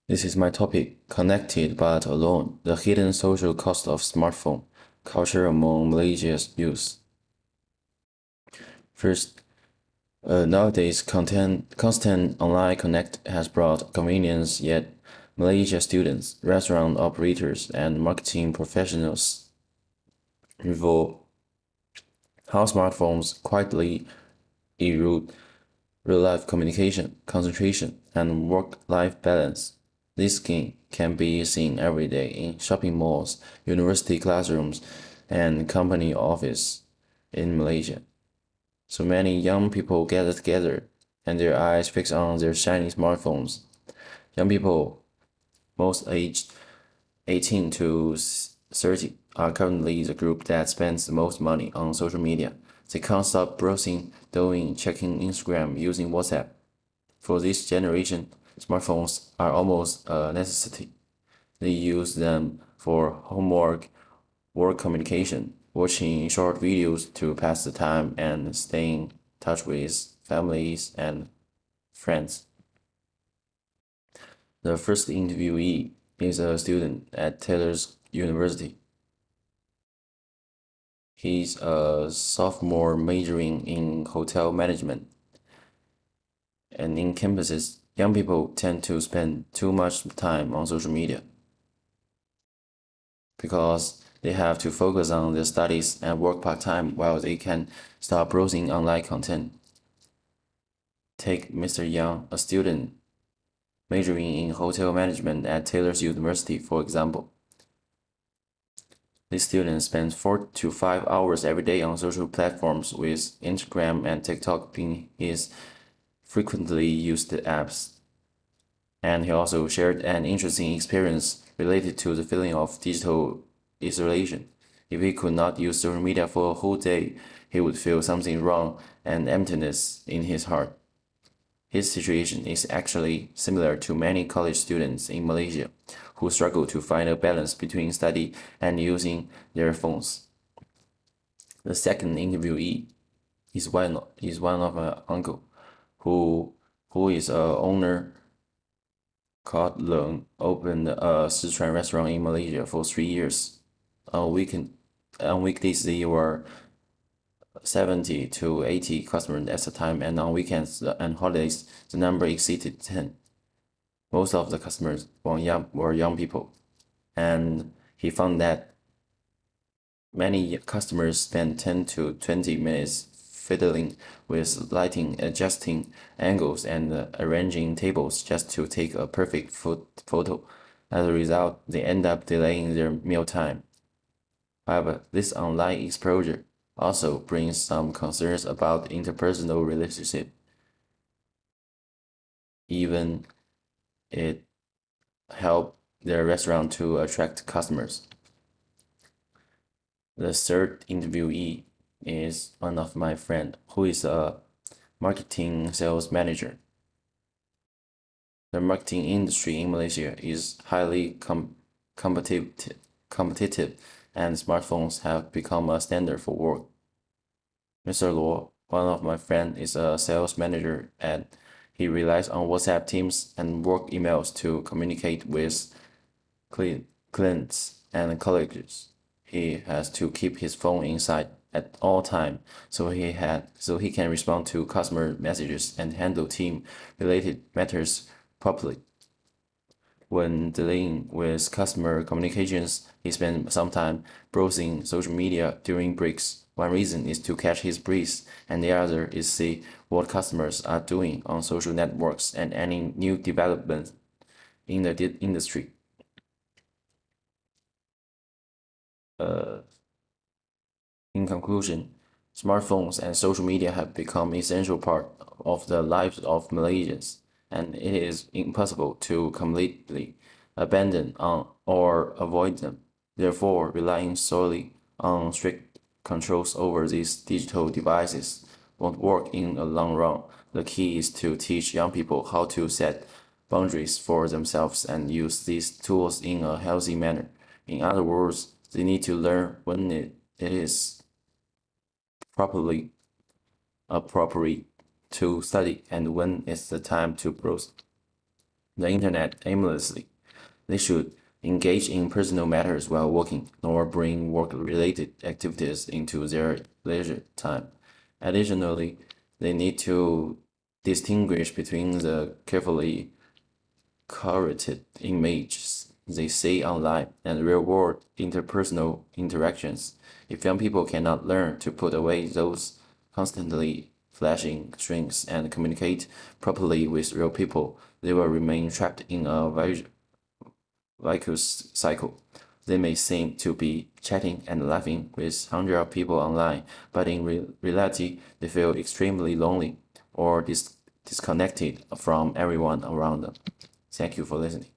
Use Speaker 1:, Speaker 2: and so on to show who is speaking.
Speaker 1: This is my topic, connected but alone, the hidden social cost of smartphone culture among Malaysia's youth. First, nowadays constant online connect has brought convenience, yet Malaysia students, restaurant operators, and marketing professionals reveal how smartphones quietly erode real-life communication, concentration, and work-life balance. This can be seen every day in shopping malls, university classrooms, and company office in Malaysia. So many young people gather together and their eyes fixed on their shiny smartphones. Young people, most aged 18 to 30, are currently the group that spends the most money on social media. They can't stop browsing, doing, checking Instagram, using WhatsApp. For this generation, smartphones are almost a necessity. They use them for homework, work communication, watching short videos to pass the time, and staying in touch with families and friends. The first interviewee is a student at Taylor's University. He's a sophomore majoring in hotel management. And in campuses, young people tend to spend too much time on social media because they have to focus on their studies and work part-time while they can start browsing online content. Take Mr. Yang, a student majoring in hotel management at Taylor's University, for example. This student spends 4 to 5 hours every day on social platforms, with Instagram and TikTok being his frequently used apps. And he also shared an interesting experience related to the feeling of digital isolation. If he could not use social media for a whole day, he would feel something wrong and emptiness in his heart. His situation is actually similar to many college students in Malaysia who struggle to find a balance between study and using their phones. The second interviewee is one of my uncle who is a owner called Leng, opened a Sichuan restaurant in Malaysia for 3 years. On weekdays they were 70 to 80 customers at a time, and on weekends and holidays, the number exceeded 10. Most of the customers were young people, and he found that many customers spend 10 to 20 minutes fiddling with lighting, adjusting angles, and arranging tables just to take a perfect photo. As a result, they end up delaying their meal time. However, this online exposure also brings some concerns about interpersonal relationship. Even it helped their restaurant to attract customers. The third interviewee is one of my friend who is a marketing sales manager. The marketing industry in Malaysia is highly competitive, and smartphones have become a standard for work. Mr. Luo, one of my friends, is a sales manager, and he relies on WhatsApp teams and work emails to communicate with clients and colleagues. He has to keep his phone inside at all time, so he can respond to customer messages and handle team related matters properly. When dealing with customer communications, he spends some time browsing social media during breaks. One reason is to catch his breath, and the other is see what customers are doing on social networks and any new developments in the industry. In conclusion, smartphones and social media have become essential part of the lives of Malaysians, and it is impossible to completely abandon or avoid them. Therefore, relying solely on strict controls over these digital devices won't work in the long run. The key is to teach young people how to set boundaries for themselves and use these tools in a healthy manner. In other words, they need to learn when it is properly appropriate to study and when it's the time to browse. the internet aimlessly. They should engage in personal matters while working, nor bring work-related activities into their leisure time. Additionally, they need to distinguish between the carefully curated images they see online and real-world interpersonal interactions. If young people cannot learn to put away those constantly flashing strings and communicate properly with real people, they will remain trapped in a vicious cycle. They may seem to be chatting and laughing with hundreds of people online, but in reality, they feel extremely lonely or disconnected from everyone around them. Thank you for listening.